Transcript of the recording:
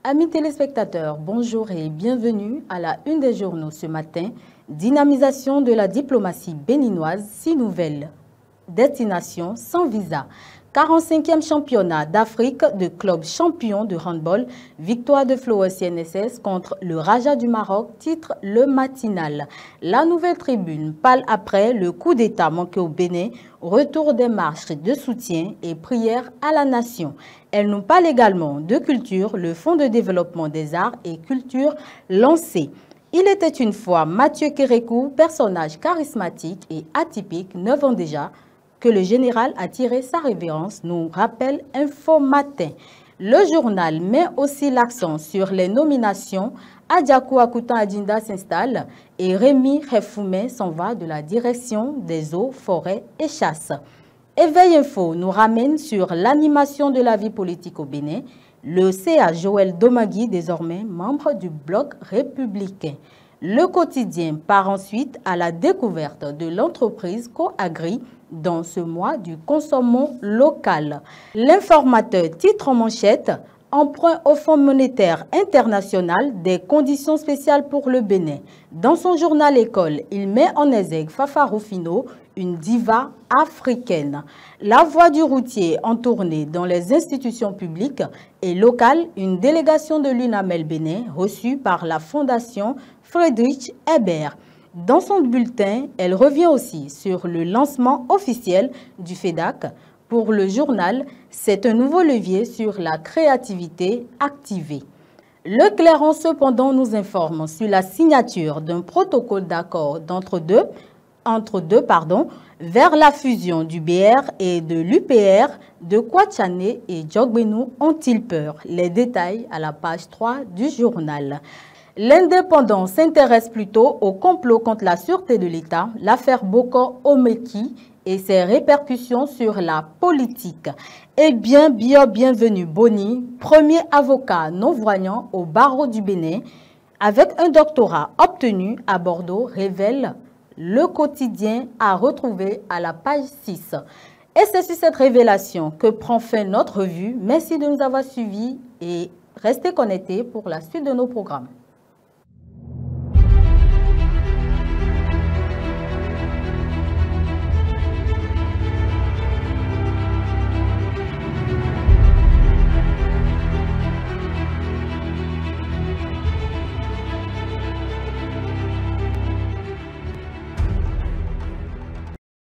Amis téléspectateurs, bonjour et bienvenue à la une des journaux ce matin. Dynamisation de la diplomatie béninoise, 6 nouvelles destinations sans visa. 45e championnat d'Afrique de club champion de handball. Victoire de Flowers CNSS contre le Raja du Maroc, titre le matinal. La nouvelle tribune parle après le coup d'État manqué au Bénin, retour des marches de soutien et prières à la nation. Elle nous parle également de culture, le Fonds de développement des arts et culture lancé. Il était une fois Mathieu Kérékou, personnage charismatique et atypique, 9 ans déjà, que le général a tiré sa révérence, nous rappelle Info Matin. Le journal met aussi l'accent sur les nominations. Adjakou Akutan Adinda s'installe et Rémi Refoumé s'en va de la direction des eaux, forêts et chasses. Éveil Info nous ramène sur l'animation de la vie politique au Bénin. Le CA Joël Domagui, désormais membre du bloc républicain. Le quotidien part ensuite à la découverte de l'entreprise Coagri dans ce mois du consommant local. L'informateur titre en manchette « Emprunt au Fonds monétaire international, des conditions spéciales pour le Bénin ». Dans son journal École, il met en exergue Fafa Rufino, une diva africaine. La voix du routier en tournée dans les institutions publiques et locales, une délégation de l'UNAMEL Bénin reçue par la Fondation Friedrich Ebert. Dans son bulletin, elle revient aussi sur le lancement officiel du FEDAC. Pour le journal, c'est un nouveau levier sur la créativité activée. Le Clairon cependant nous informe sur la signature d'un protocole d'accord vers la fusion du BR et de l'UPR. De quoi Tchané et Djogbenou ont-ils peur? Les détails à la page 3 du journal. L'Indépendant s'intéresse plutôt au complot contre la sûreté de l'État, l'affaire Boko Omeki et ses répercussions sur la politique. Eh bien, bienvenue Boni, premier avocat non-voyant au barreau du Bénin, avec un doctorat obtenu à Bordeaux, révèle le quotidien à retrouver à la page 6. Et c'est sur cette révélation que prend fin notre revue. Merci de nous avoir suivis et restez connectés pour la suite de nos programmes.